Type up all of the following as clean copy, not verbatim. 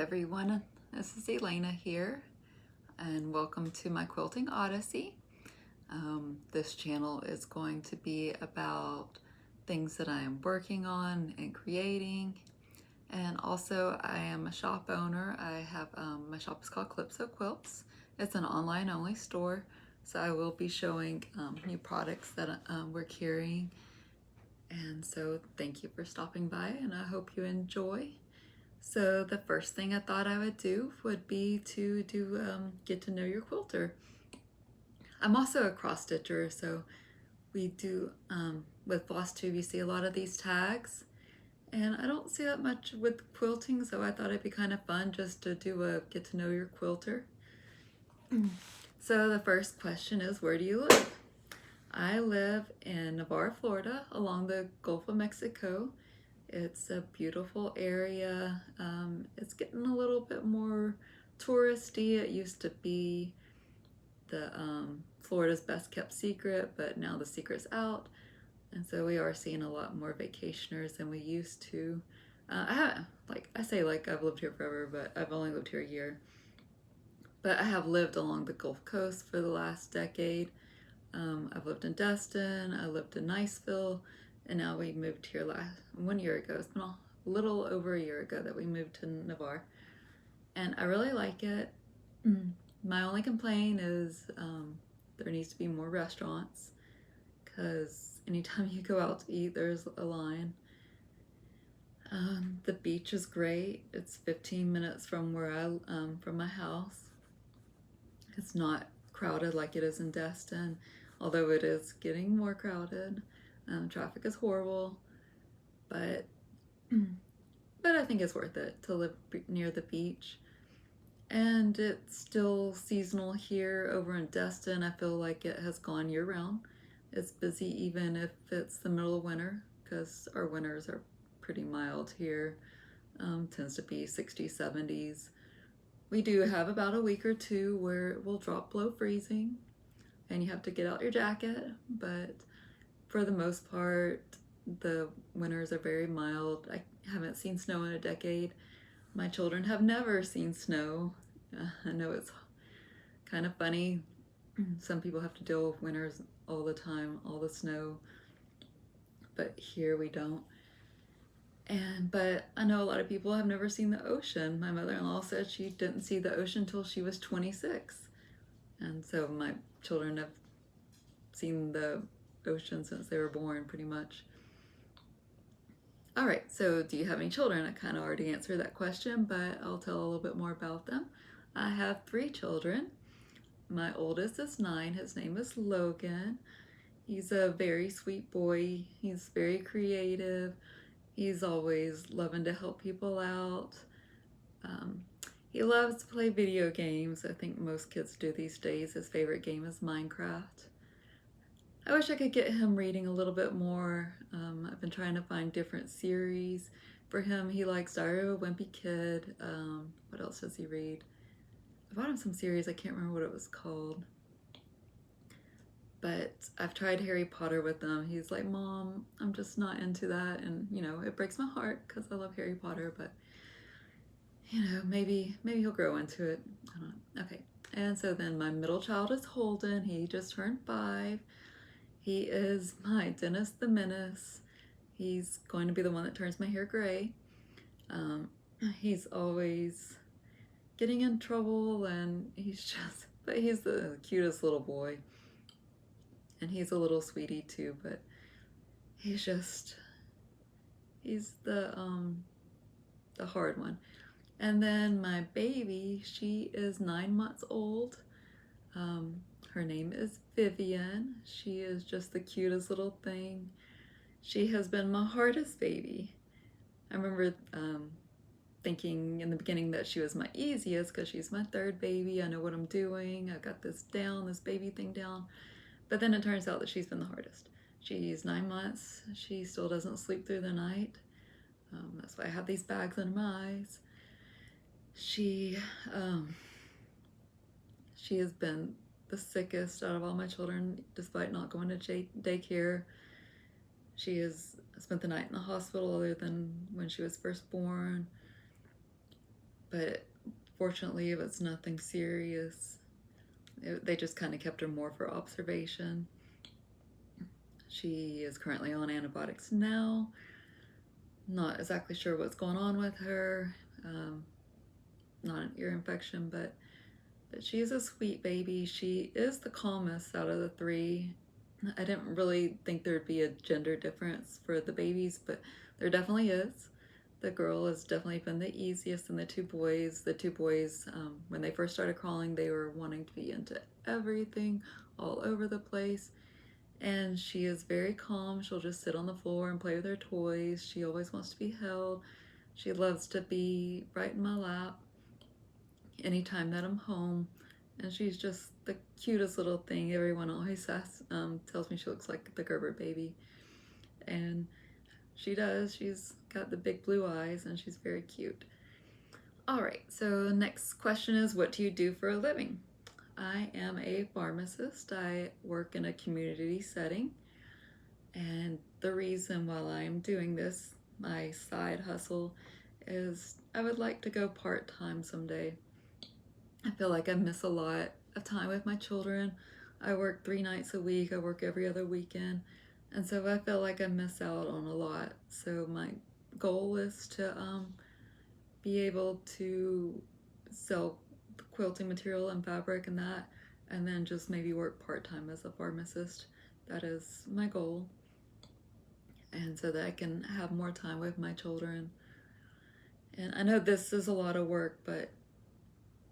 everyone, this is Elena here, and welcome to my Quilting Odyssey. This channel is going to be about things that I am working on and creating, and also I am a shop owner. I have my shop is called Calypso Quilts. It's an online only store, so I will be showing new products that we're carrying, and so thank you for stopping by, and I hope you enjoy. So the first thing I thought I would do would be to get to know your quilter. I'm also a cross stitcher, so we do with floss tube you see a lot of these tags, and I don't see that much with quilting, so I thought it'd be kind of fun just to do a get to know your quilter. So the first question is, where do you live? I live in Navarre, Florida, along the Gulf of Mexico. It's a beautiful area. It's getting a little bit more touristy. It used to be the Florida's best kept secret, but now the secret's out. And so we are seeing a lot more vacationers than we used to. I say I've lived here forever, but I've only lived here a year. But I have lived along the Gulf Coast for the last decade. I've lived in Destin, I lived in Niceville, and now we moved here 1 year ago. It's been a little over a year ago that we moved to Navarre, and I really like it. My only complaint is there needs to be more restaurants, because anytime you go out to eat, there's a line. The beach is great. It's 15 minutes from from my house. It's not crowded like it is in Destin, although it is getting more crowded. Traffic is horrible, but I think it's worth it to live near the beach. And it's still seasonal here. Over in Destin, I feel like it has gone year round. It's busy even if it's the middle of winter, because our winters are pretty mild here. Tends to be 60s, 70s. We do have about a week or two where it will drop below freezing and you have to get out your jacket, but for the most part, the winters are very mild. I haven't seen snow in a decade. My children have never seen snow. I know it's kind of funny. Some people have to deal with winters all the time, all the snow, but here we don't. But I know a lot of people have never seen the ocean. My mother-in-law said she didn't see the ocean until she was 26. And so my children have seen the ocean since they were born, pretty much. All right, so do you have any children? I kind of already answered that question, but I'll tell a little bit more about them. I have 3 children. My oldest is 9. His name is Logan. He's a very sweet boy. He's very creative. He's always loving to help people out. He loves to play video games. I think most kids do these days. His favorite game is Minecraft. I wish I could get him reading a little bit more. I've been trying to find different series for him. He likes Diary of a Wimpy Kid. What else does he read? I bought him some series. I can't remember what it was called. But I've tried Harry Potter with him. He's like, Mom, I'm just not into that. And, you know, it breaks my heart because I love Harry Potter, but, you know, maybe he'll grow into it. I don't know. Okay. And so then my middle child is Holden. He just turned 5. He is my Dennis the Menace. He's going to be the one that turns my hair gray. He's always getting in trouble, and but he's the cutest little boy. And he's a little sweetie too, but he's the hard one. And then my baby, she is 9 months old. Her name is Vivian. She is just the cutest little thing. She has been my hardest baby. I remember thinking in the beginning that she was my easiest because she's my 3rd baby. I know what I'm doing. I got this baby thing down. But then it turns out that she's been the hardest. She's 9 months. She still doesn't sleep through the night. That's why I have these bags under my eyes. She has been the sickest out of all my children, despite not going to daycare. She has spent the night in the hospital other than when she was first born. but fortunately it was nothing serious. They just kind of kept her more for observation. She is currently on antibiotics now. Not exactly sure what's going on with her. Not an ear infection, but she's a sweet baby. She is the calmest out of the three. I didn't really think there'd be a gender difference for the babies, but there definitely is. The girl has definitely been the easiest than the two boys. The two boys, when they first started crawling, they were wanting to be into everything, all over the place. And she is very calm. She'll just sit on the floor and play with her toys. She always wants to be held. She loves to be right in my lap anytime that I'm home. And she's just the cutest little thing. Everyone always tells me she looks like the Gerber baby. And she does. She's got the big blue eyes and she's very cute. All right, so next question is, what do you do for a living? I am a pharmacist. I work in a community setting. And the reason while I'm doing this, my side hustle, is I would like to go part-time someday. I feel like I miss a lot of time with my children. I work 3 nights a week. I work every other weekend. And so I feel like I miss out on a lot. So my goal is to be able to sell quilting material and fabric and that, and then just maybe work part-time as a pharmacist. That is my goal. And so that I can have more time with my children. And I know this is a lot of work, but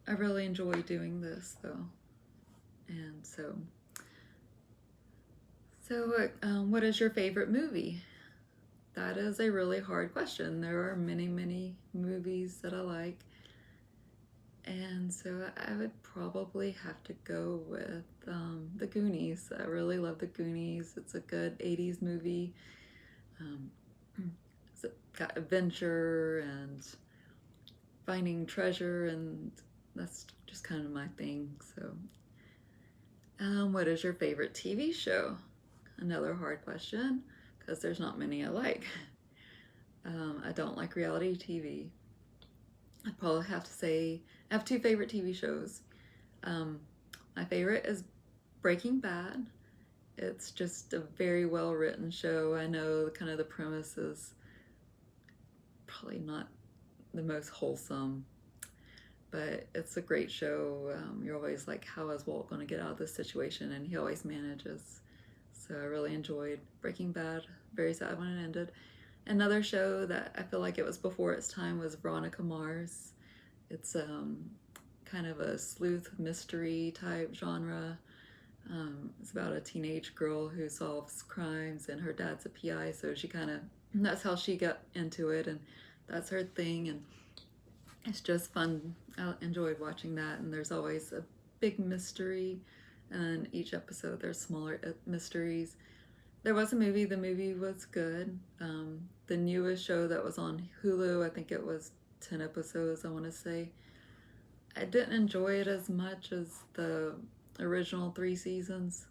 I really enjoy doing this though. And so what is your favorite movie? That is a really hard question. There are many, many movies that I like. And so I would probably have to go with The Goonies. I really love The Goonies. It's a good 80s movie. It's got adventure and finding treasure, and that's just kind of my thing. So what is your favorite TV show? Another hard question, because there's not many I like. I don't like reality TV. I'd probably have to say I have 2 favorite TV shows. My favorite is Breaking Bad. It's just a very well written show. I know kind of the premise is probably not the most wholesome, but it's a great show. You're always like, how is Walt going to get out of this situation? And he always manages. So I really enjoyed Breaking Bad. Very sad when it ended. Another show that I feel like it was before its time was Veronica Mars. It's kind of a sleuth mystery type genre. It's about a teenage girl who solves crimes, and her dad's a PI, so that's how she got into it, and that's her thing, and it's just fun. I enjoyed watching that, and there's always a big mystery, and each episode there's smaller mysteries. There was a movie. The movie was good. The newest show that was on Hulu, I think it was 10 episodes, I want to say. I didn't enjoy it as much as the original 3 seasons.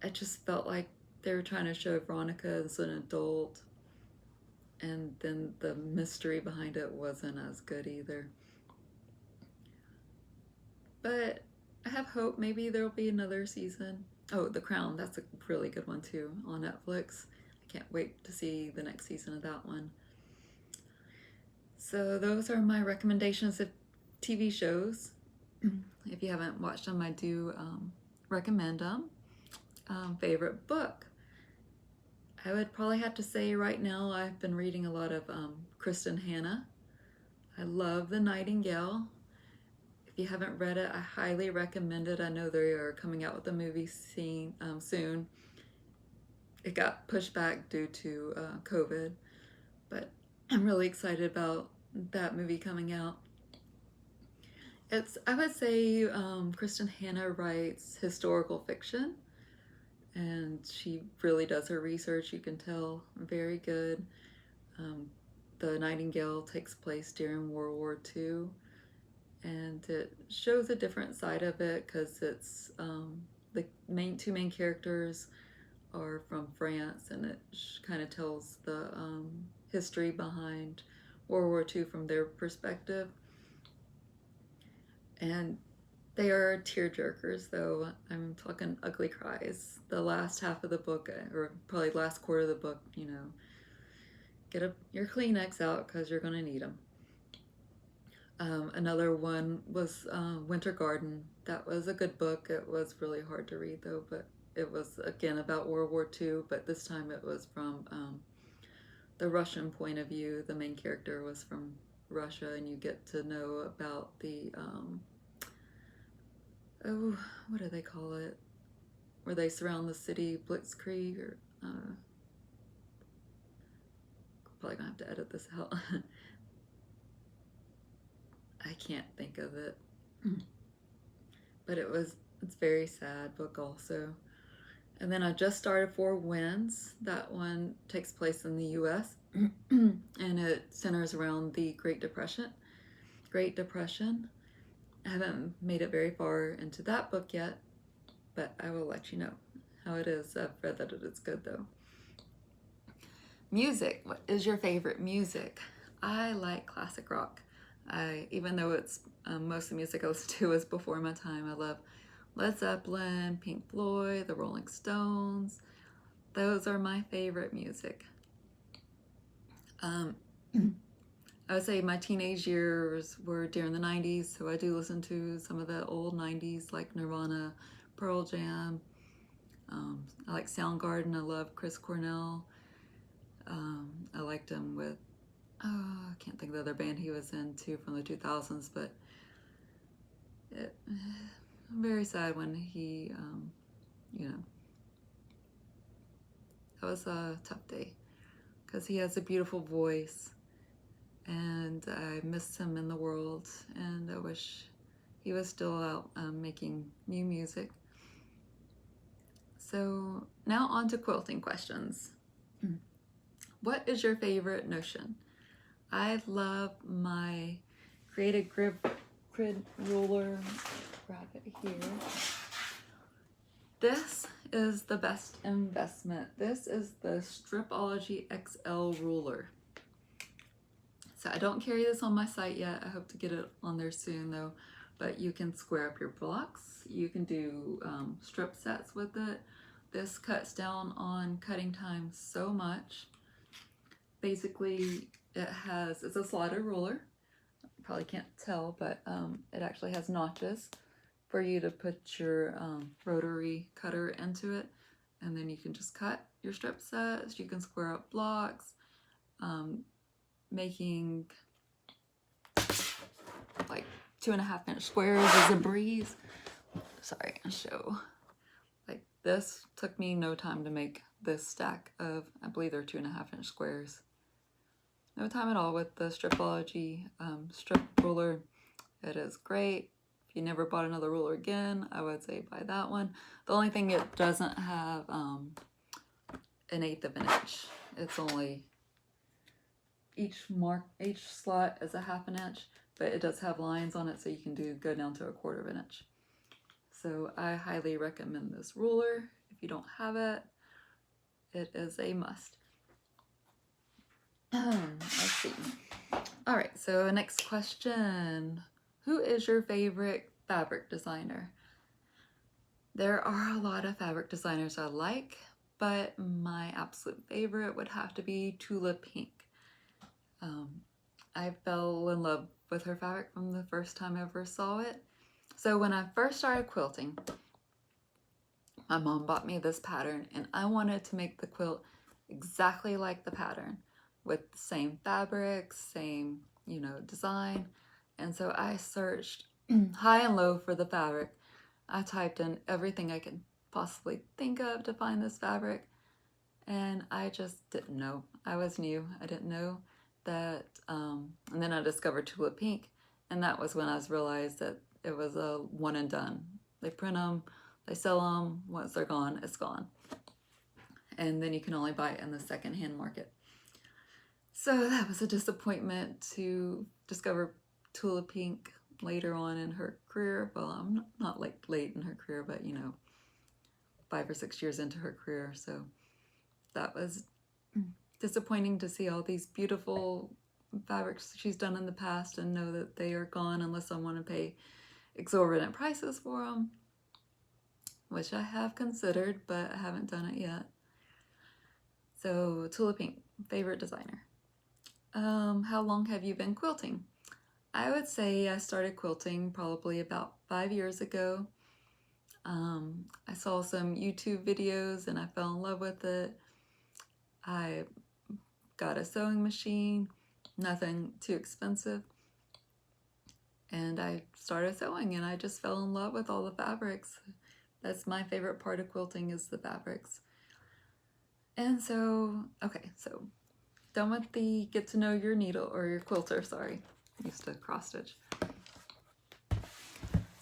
I just felt like they were trying to show Veronica as an adult, and then the mystery behind it wasn't as good either. But I have hope maybe there'll be another season. Oh, The Crown, that's a really good one too on Netflix. I can't wait to see the next season of that one. So those are my recommendations of TV shows. If you haven't watched them, I do recommend them. Favorite book? I would probably have to say right now I've been reading a lot of Kristen Hanna. I love The Nightingale. If you haven't read it, I highly recommend it. I know they are coming out with a movie soon. It got pushed back due to COVID, but I'm really excited about that movie coming out. I would say Kristen Hanna writes historical fiction, and she really does her research. You can tell, very good. The Nightingale takes place during World War II, and it shows a different side of it because it's the two main characters are from France, and it kind of tells the history behind World War II from their perspective. And they are tearjerkers, though. I'm talking ugly cries. The last half of the book, or probably last quarter of the book, you know, get your Kleenex out because you're going to need them. Another one was Winter Garden. That was a good book. It was really hard to read, though, but it was, again, about World War II, but this time it was from the Russian point of view. The main character was from Russia, and you get to know about the, oh, what do they call it? Where they surround the city, Blitzkrieg, or probably gonna have to edit this out. I can't think of it. But it's very sad book also. And then I just started Four Winds. That one takes place in the US and it centers around the Great Depression. I haven't made it very far into that book yet, but I will let you know how it is. I've read that it is good though. Music. What is your favorite music? I like classic rock. Even though it's most of the music I listen to is before my time, I love Led Zeppelin, Pink Floyd, the Rolling Stones. Those are my favorite music. I would say my teenage years were during the 90s, so I do listen to some of the old 90s like Nirvana, Pearl Jam. I like Soundgarden. I love Chris Cornell. I liked him with, I can't think of the other band he was in too from the 2000s, but I'm very sad when he, you know, that was a tough day because he has a beautiful voice and I missed him in the world and I wish he was still out making new music. So now on to quilting questions. What is your favorite notion? I love my Creative Grid ruler. Grab it here. This is the best investment. This is the Stripology XL ruler. So I don't carry this on my site yet. I hope to get it on there soon though. But you can square up your blocks. You can do strip sets with it. This cuts down on cutting time so much. Basically, it's a slider ruler. You probably can't tell, but it actually has notches for you to put your rotary cutter into it. And then you can just cut your strip sets. You can square up blocks. Making like 2.5-inch squares is a breeze. Sorry, I'll show. Like this took me no time to make this stack of, I believe they're 2.5-inch squares. No time at all with the Stripology strip ruler. It is great. If you never bought another ruler again, I would say buy that one. The only thing it doesn't have an 1/8 of an inch. It's only each slot is a 1/2 inch, but it does have lines on it so you can go down to 1/4 of an inch. So I highly recommend this ruler. If you don't have it, it is a must. Let's see. All right, so next question. Who is your favorite fabric designer? There are a lot of fabric designers I like, but my absolute favorite would have to be Tula Pink. I fell in love with her fabric from the first time I ever saw it. So when I first started quilting, my mom bought me this pattern and I wanted to make the quilt exactly like the pattern with the same fabric, same, design. And so I searched high and low for the fabric. I typed in everything I could possibly think of to find this fabric. And I just didn't know. I was new. I didn't know that. And then I discovered Tula Pink. And that was when I realized that it was a one and done. They print them, they sell them. Once they're gone, it's gone. And then you can only buy it in the secondhand market. So that was a disappointment to discover Tula Pink later on in her career. Well, I'm not like late in her career, but 5 or 6 years into her career. So that was disappointing to see all these beautiful fabrics she's done in the past and know that they are gone unless I want to pay exorbitant prices for them, which I have considered, but I haven't done it yet. So Tula Pink, favorite designer. How long have you been quilting? I would say I started quilting probably about 5 years ago. I saw some YouTube videos and I fell in love with it. I got a sewing machine, nothing too expensive. And I started sewing and I just fell in love with all the fabrics. That's my favorite part of quilting, is the fabrics. And so, okay, so done with the get to know your needle, or your quilter, sorry. Used to cross stitch.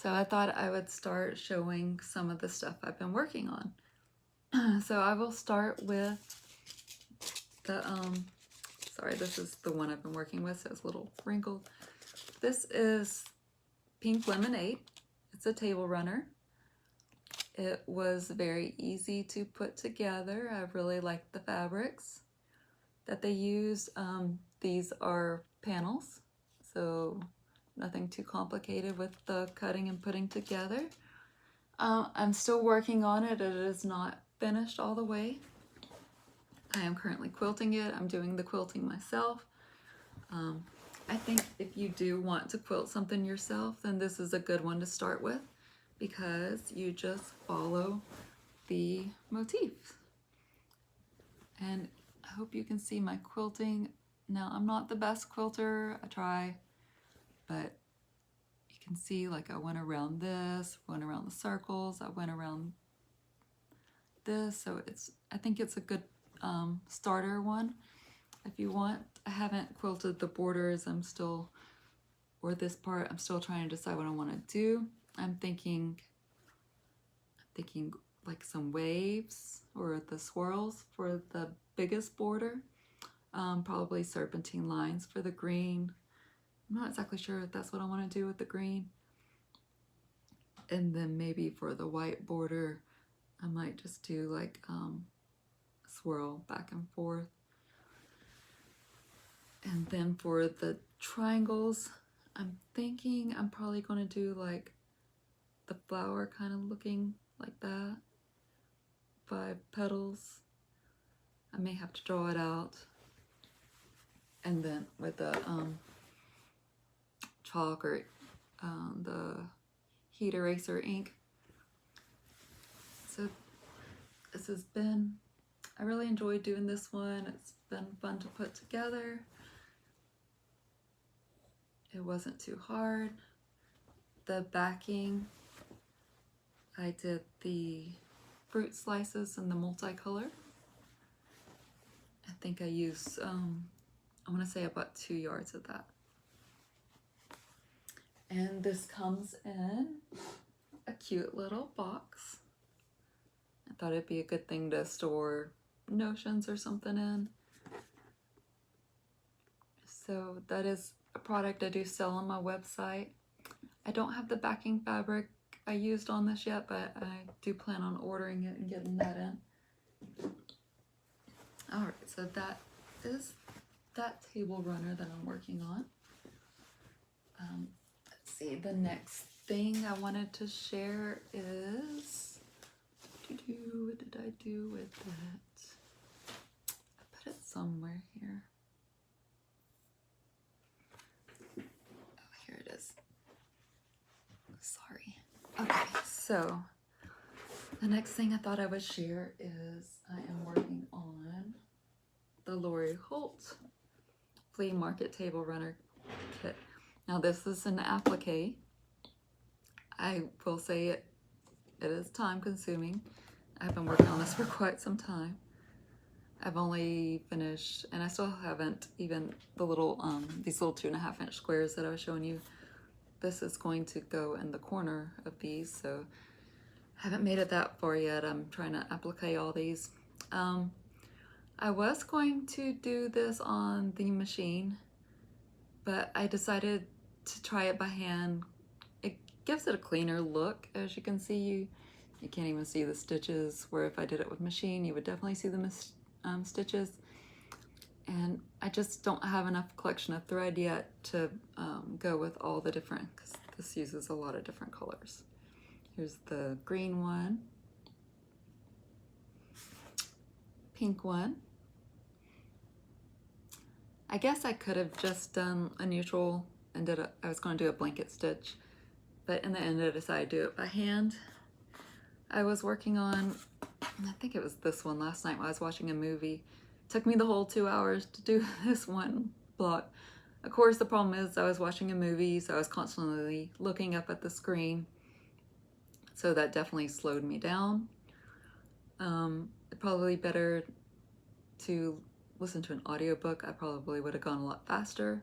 So I thought I would start showing some of the stuff I've been working on. So I will start with the, sorry, this is the one I've been working with, so it's a little wrinkled. This is Pink Lemonade. It's a table runner. It was very easy to put together. I really liked the fabrics that they used. These are panels, so nothing too complicated with the cutting and putting together. I'm still working on it. It is not finished all the way. I am currently quilting it. I'm doing the quilting myself. I think if you do want to quilt something yourself, then this is a good one to start with, because you just follow the motifs. And I hope you can see my quilting. Now, I'm not the best quilter. I try, but you can see, like, I went around this, went around the circles, I went around this, so I think it's a good starter one if you want. I haven't quilted the borders. Or this part, I'm still trying to decide what I want to do. I'm thinking like some waves or the swirls for the biggest border. Probably serpentine lines for the green. I'm not exactly sure if that's what I want to do with the green. And then maybe for the white border, I might just do like swirl back and forth. And then for the triangles, I'm thinking I'm probably going to do like the flower kind of looking like that. 5 petals. I may have to draw it out. And then with the chalk or the heat eraser ink. So this has been, I really enjoyed doing this one. It's been fun to put together. It wasn't too hard. The backing, I did the fruit slices and the multicolor. I think I used, I want to say about 2 yards of that. And this comes in a cute little box. I thought it'd be a good thing to store notions or something in. So that is a product I do sell on my website. I don't have the backing fabric I used on this yet, but I do plan on ordering it and getting that in. All right, so that is that table runner that I'm working on. Let's see, the next thing I wanted to share is, what did I do with it? I put it somewhere here. Oh, here it is. Sorry. Okay, so the next thing I thought I would share is I am working on the Lori Holt Flea Market Table Runner Kit. Now this is an applique. I will say it is time consuming. I've been working on this for quite some time. I've only finished, and I still haven't even the little, these little 2.5 inch squares that I was showing you. This is going to go in the corner of these, so I haven't made it that far yet. I'm trying to applique all these. I was going to do this on the machine, but I decided to try it by hand. It gives it a cleaner look. As you can see, you can't even see the stitches, where if I did it with machine, you would definitely see the stitches. And I just don't have enough collection of thread yet to go with all the different, because this uses a lot of different colors. Here's the green one, pink one. I guess I could have just done a neutral and I was going to do a blanket stitch, but in the end I decided to do it by hand. I was working on, I think it was this one last night while I was watching a movie. It took me the whole 2 hours to do this one block. Of course, the problem is I was watching a movie, so I was constantly looking up at the screen. So that definitely slowed me down. Probably better to listen to an audiobook. I probably would have gone a lot faster.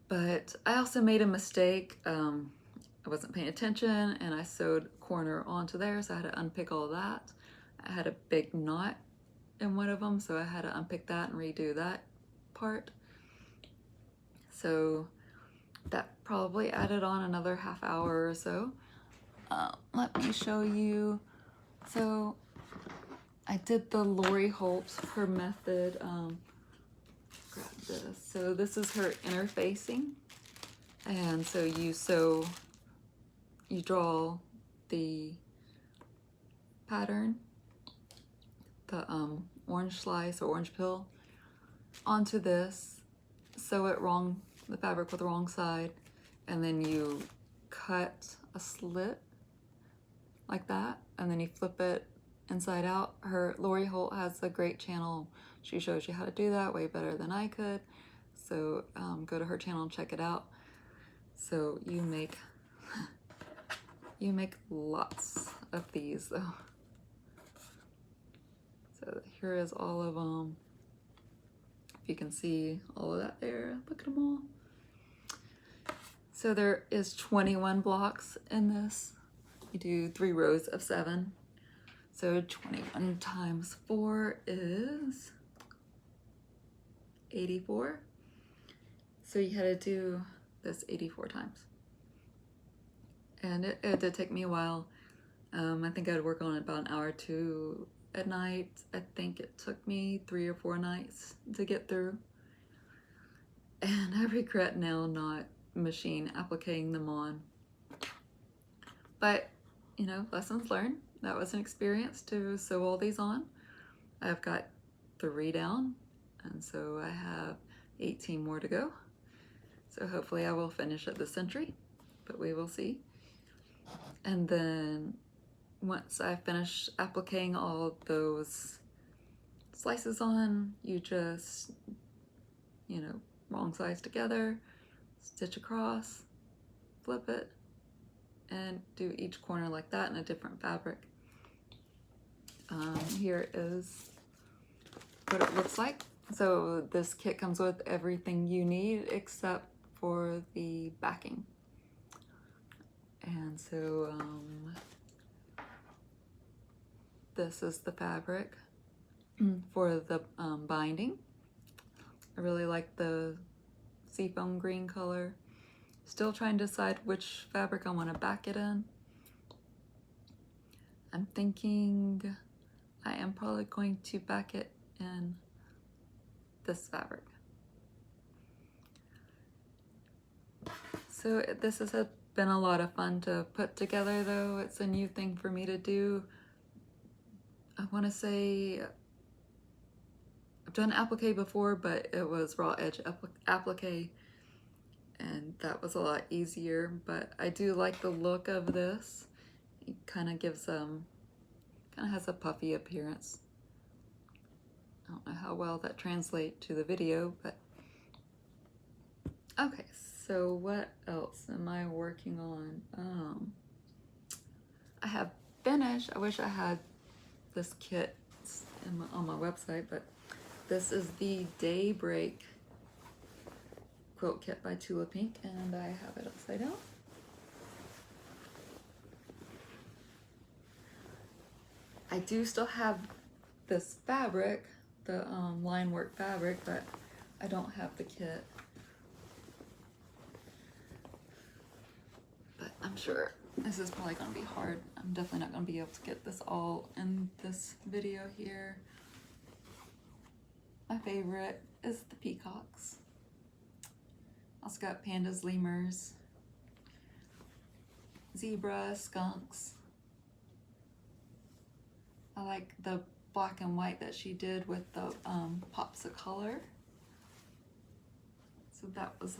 But I also made a mistake. I wasn't paying attention and I sewed a corner onto there, so I had to unpick all that. I had a big knot in one of them, so I had to unpick that and redo that part. So that probably added on another half hour or so. Let me show you. So I did the Lori Holt, her method. Grab this. So this is her interfacing. And so you draw the pattern, the orange slice or orange peel, onto this, sew it the fabric with the wrong side, and then you cut a slit like that, and then you flip it inside out. Lori Holt has a great channel. She shows you how to do that way better than I could. So go to her channel and check it out. So you make lots of these though. So here is all of them. If you can see all of that there, look at them all. So there is 21 blocks in this. You do 3 rows of 7. So 21 times 4 is 84. So you had to do this 84 times. And it did take me a while. I think I'd work on it about an hour or 2 at night. I think it took me 3 or 4 nights to get through. And I regret now not machine appliquing them on. But, you know, lessons learned. That was an experience to sew all these on. I've got 3 down, and so I have 18 more to go. So hopefully I will finish at the century, but we will see. And then once I finish appliquing all those slices on, you just, you know, wrong sides together, stitch across, flip it, and do each corner like that in a different fabric. Here is what it looks like. So this kit comes with everything you need except for the backing. And so this is the fabric for the binding. I really like the seafoam green color. Still trying to decide which fabric I want to back it in. I'm thinking I am probably going to back it in this fabric. So this has been a lot of fun to put together though. It's a new thing for me to do. I want to say I've done applique before, but it was raw edge applique, and that was a lot easier. But I do like the look of this. It kind of gives kind of has a puffy appearance. I don't know how well that translates to the video, but okay. So what else am I working on? I have finished. I wish I had this kit on my website, but this is the Daybreak quilt kit by Tula Pink, and I have it upside down. I do still have this fabric, the line work fabric, but I don't have the kit. But I'm sure this is probably going to be hard. I'm definitely not going to be able to get this all in this video here. My favorite is the peacocks. Also got pandas, lemurs, zebra, skunks. I like the black and white that she did with the pops of color. So that was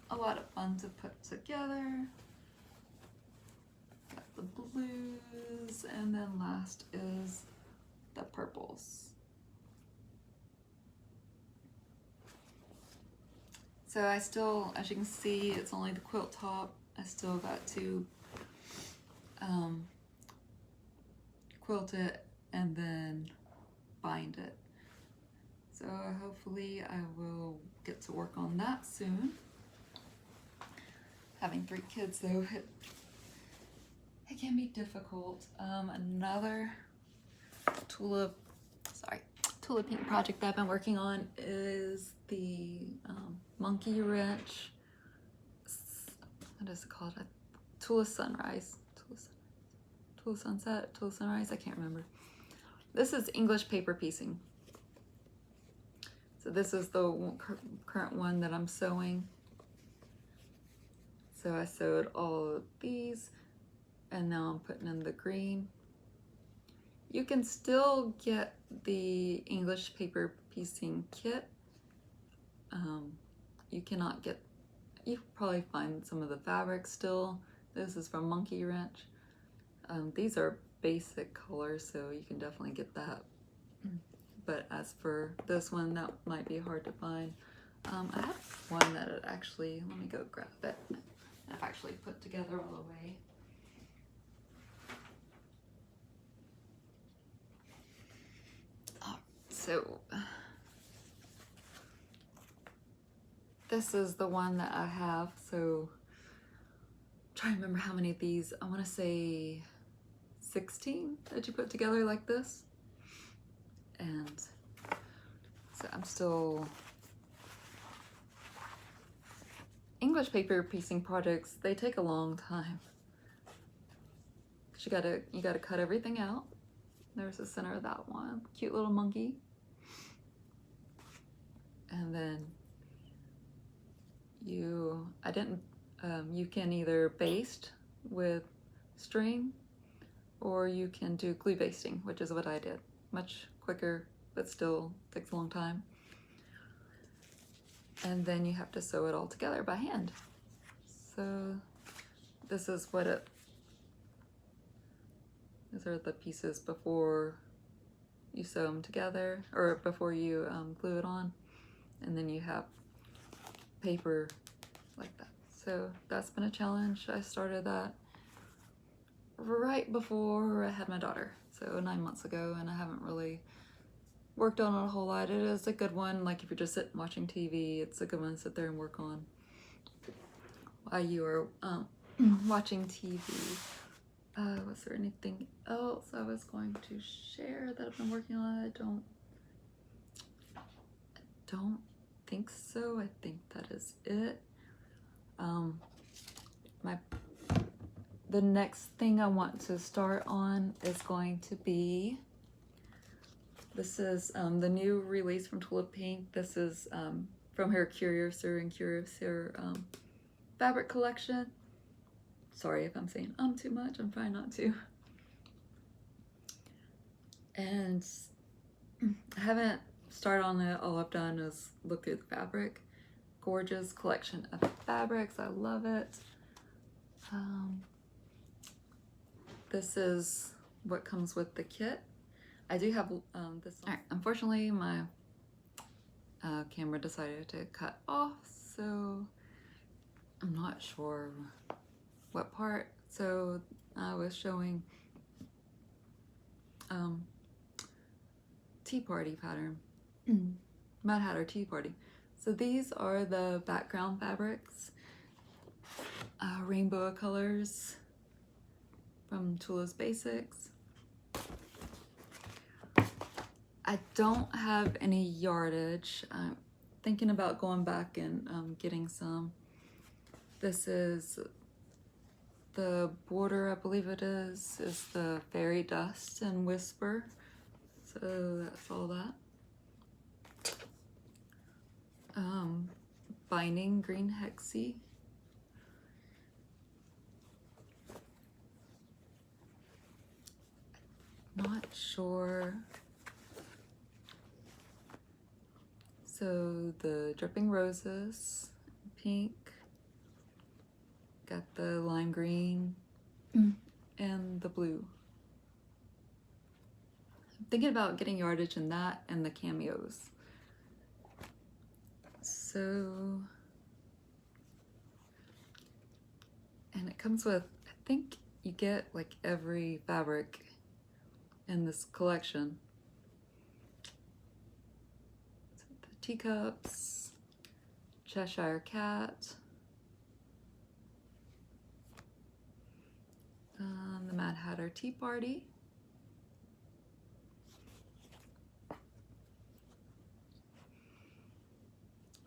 a lot of fun to put together. Got the blues, and then last is the purples. So I still, as you can see, it's only the quilt top. I still got to quilt it and then bind it. So hopefully I will get to work on that soon. Having 3 kids though, it can be difficult. Another tulip pink project that I've been working on is the monkey wrench. What is it called? Tula Sunrise. Tula Sunset? Tula Sunrise? I can't remember. This is English paper piecing. So this is the current one that I'm sewing. So I sewed all of these and now I'm putting in the green. You can still get the English paper piecing kit. You cannot get, you can probably find some of the fabric still. This is from Monkey Wrench. These are basic colors, so you can definitely get that. But as for this one, that might be hard to find. I have one that it actually, let me go grab it. I've actually put together all the way. So this is the one that I have. So try to remember how many of these. I want to say 16 that you put together like this. And so I'm still, English paper piecing projects, they take a long time. You gotta cut everything out. There's the center of that one, cute little monkey. And then you can either baste with string or you can do glue basting, which is what I did. Much quicker, but still takes a long time. And then you have to sew it all together by hand. So this is what these are the pieces before you sew them together, or before you glue it on. And then you have paper like that. So that's been a challenge. I started that right before I had my daughter, so 9 months ago, and I haven't really worked on it a whole lot. It is a good one, like if you're just sitting watching TV, it's a good one to sit there and work on while you are watching TV. Was there anything else I was going to share that I've been working on? I don't think so. I think that is it. The next thing I want to start on is going to be, this is the new release from Tulip Pink. This is from her Curiouser and Curiouser fabric collection. Sorry if I'm saying too much, I'm trying not to. And I haven't started on it. All I've done is look through the fabric. Gorgeous collection of fabrics, I love it. This is what comes with the kit. I do have this. All right, unfortunately my camera decided to cut off, so I'm not sure what part. So I was showing Tea Party pattern, Mad Hatter Tea Party. So these are the background fabrics, rainbow colors from Tula's Basics. I don't have any yardage. I'm thinking about going back and getting some. This is the border, I believe it is the Fairy Dust and Whisper. So that's all that. Binding green hexie. Not sure. So the dripping roses, pink, got the lime green, and the blue. I'm thinking about getting yardage in that and the cameos. So, and it comes with, I think you get like every fabric in this collection. So the teacups, Cheshire Cat, the Mad Hatter Tea Party,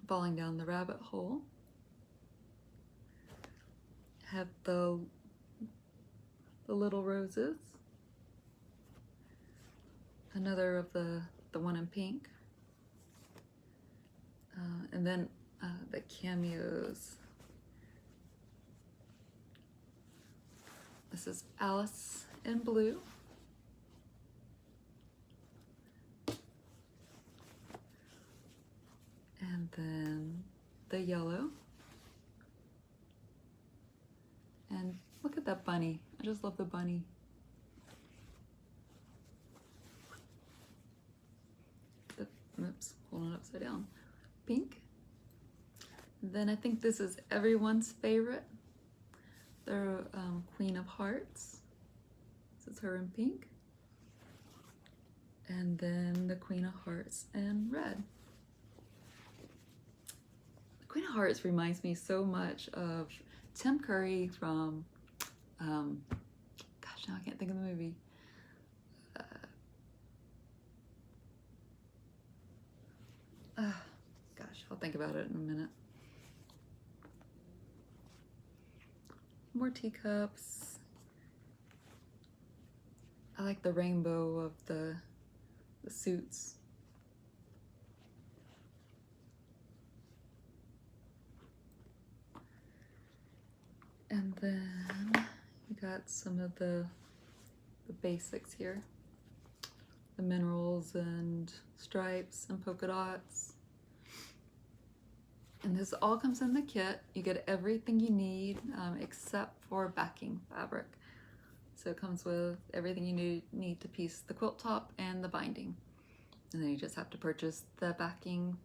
Falling Down the Rabbit Hole, have the little roses, another of the one in pink, and then the cameos. This is Alice in blue, and then the yellow, and look at that bunny. I just love the bunny. Oops, holding it upside down. Pink. Then I think this is everyone's favorite. The Queen of Hearts. This is her in pink. And then the Queen of Hearts in red. The Queen of Hearts reminds me so much of Tim Curry from, gosh, now I can't think of the movie. Gosh, I'll think about it in a minute. More teacups. I like the rainbow of the suits. And then you got some of the basics here. The minerals and stripes and polka dots. And this all comes in the kit. You get everything you need except for backing fabric. So it comes with everything you need to piece the quilt top and the binding. And then you just have to purchase the backing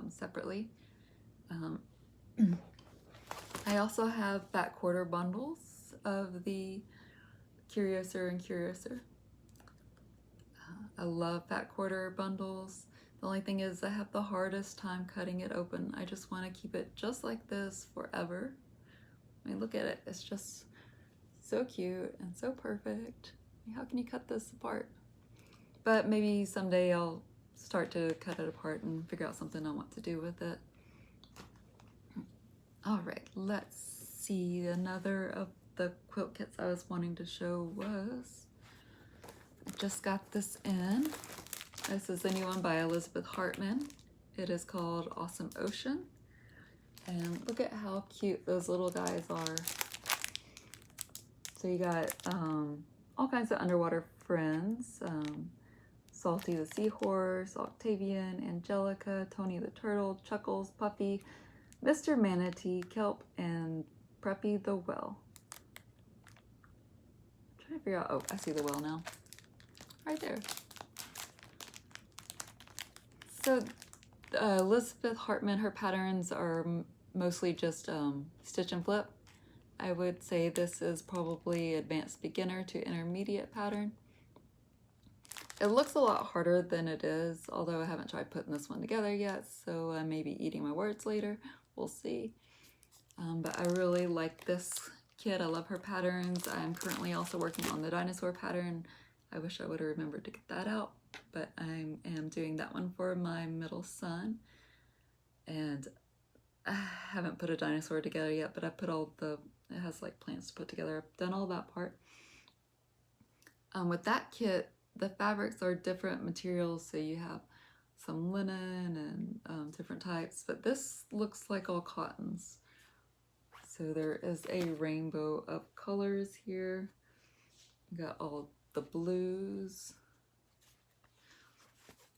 separately. I also have back quarter bundles of the Curiouser and Curiouser. I love back quarter bundles. The only thing is I have the hardest time cutting it open. I just want to keep it just like this forever. I mean, look at it. It's just so cute and so perfect. How can you cut this apart? But maybe someday I'll start to cut it apart and figure out something I want to do with it. All right, let's see. Another of the quilt kits I was wanting to show was, I just got this in. This is a new one by Elizabeth Hartman. It is called Awesome Ocean. And look at how cute those little guys are. So you got all kinds of underwater friends. Salty the Seahorse, Octavian, Angelica, Tony the Turtle, Chuckles, Puffy, Mr. Manatee, Kelp, and Preppy the Whale. I'm trying to figure out, oh, I see the whale now. Right there. So Elizabeth Hartman, her patterns are mostly just stitch and flip. I would say this is probably advanced beginner to intermediate pattern. It looks a lot harder than it is, although I haven't tried putting this one together yet, so I may be eating my words later. We'll see. But I really like this kit. I love her patterns. I'm currently also working on the dinosaur pattern. I wish I would have remembered to get that out, but I am doing that one for my middle son. And I haven't put a dinosaur together yet, but I put all the, it has like plants to put together. I've done all that part. With that kit, the fabrics are different materials, so you have some linen and different types, but this looks like all cottons. So there is a rainbow of colors here. You got all the blues,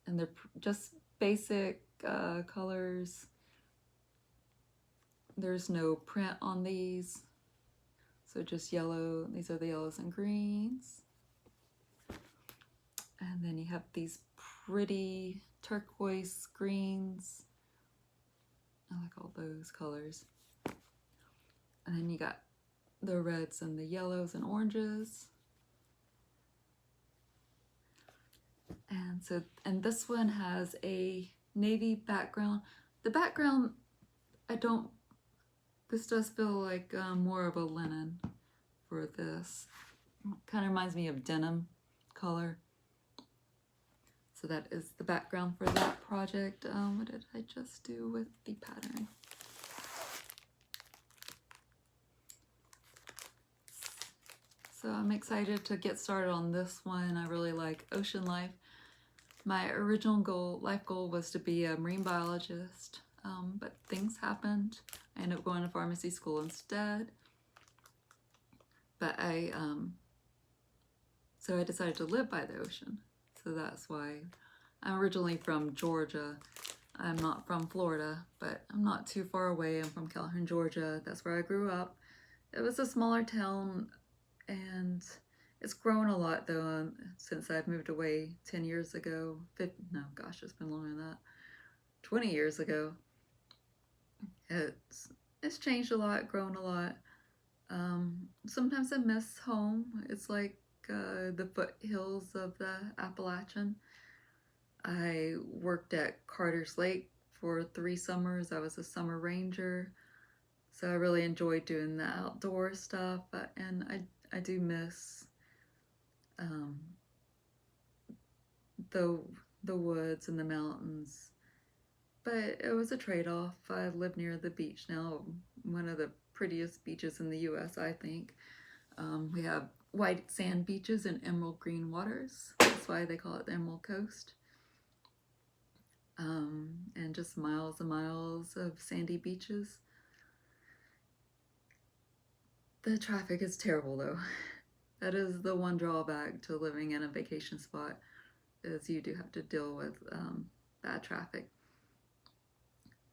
and they're just basic colors. There's no print on these, so just yellow. These are the yellows and greens. And then you have these pretty turquoise greens. I like all those colors. And then you got the reds and the yellows and oranges. And this one has a navy background. The background, this does feel like more of a linen for this. Kind of reminds me of denim color. So that is the background for that project. What did I just do with the pattern? So I'm excited to get started on this one. I really like ocean life. My original life goal was to be a marine biologist, but things happened. I ended up going to pharmacy school instead. But so I decided to live by the ocean. So that's why I'm originally from Georgia. I'm not from Florida, but I'm not too far away. I'm from Calhoun, Georgia. That's where I grew up. It was a smaller town, and it's grown a lot though since I've moved away 10 years ago. No, gosh, it's been longer than that. 20 years ago. It's changed a lot, grown a lot. Sometimes I miss home. It's like the foothills of the Appalachian. I worked at Carter's Lake for 3 summers. I was a summer ranger. So I really enjoyed doing the outdoor stuff, and I do miss the woods and the mountains. But it was a trade-off. I live near the beach now, one of the prettiest beaches in the US, I think. We have white sand beaches and emerald green waters. That's why they call it the Emerald Coast. And just miles and miles of sandy beaches. The traffic is terrible though. That is the one drawback to living in a vacation spot, is you do have to deal with bad traffic.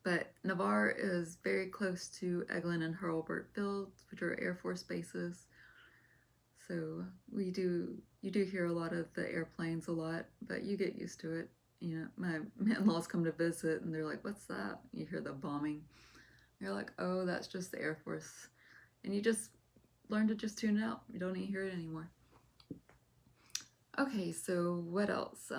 But Navarre is very close to Eglin and Hurlburt Fields, which are Air Force bases. So you do hear a lot of the airplanes a lot, but you get used to it. You know, my in-laws come to visit and they're like, "What's that?" You hear the bombing. You're like, "Oh, that's just the Air Force." And you just learn to just tune it out. You don't even hear it anymore. Okay, so what else?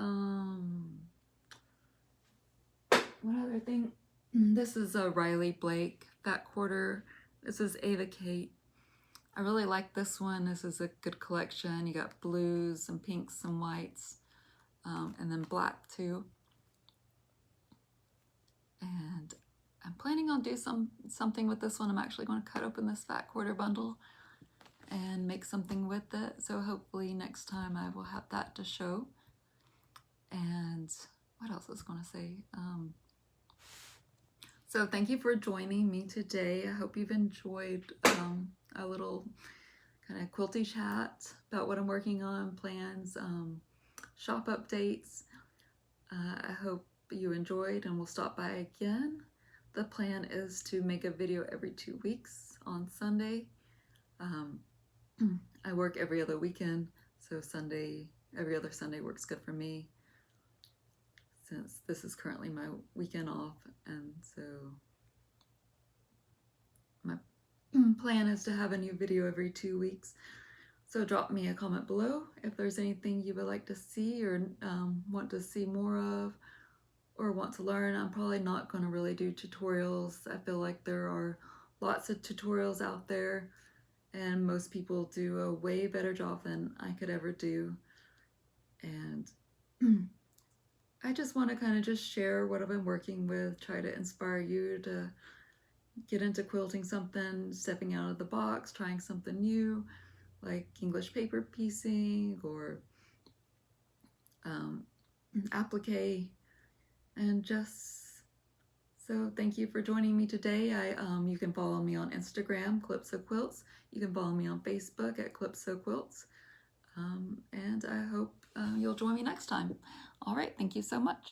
What other thing? This is a Riley Blake Fat Quarter. This is Ava Kate. I really like this one. This is a good collection. You got blues and pinks and whites, and then black too. And I'm planning on doing something with this one. I'm actually going to cut open this Fat Quarter bundle and make something with it. So hopefully next time I will have that to show. And what else I was going to say? So thank you for joining me today. I hope you've enjoyed a little kind of quilty chat about what I'm working on, plans, shop updates. I hope you enjoyed and will stop by again. The plan is to make a video every 2 weeks on Sunday. I work every other weekend, so every other Sunday works good for me, since this is currently my weekend off. And so my plan is to have a new video every 2 weeks. So drop me a comment below if there's anything you would like to see or want to see more of or want to learn. I'm probably not going to really do tutorials. I feel like there are lots of tutorials out there, and most people do a way better job than I could ever do. And I just want to kind of just share what I've been working with, try to inspire you to get into quilting something, stepping out of the box, trying something new, like English paper piecing or applique. And just so thank you for joining me today. You can follow me on Instagram, Calypso Quilts. You can follow me on Facebook at Calypso Quilts. And I hope you'll join me next time. All right, thank you so much.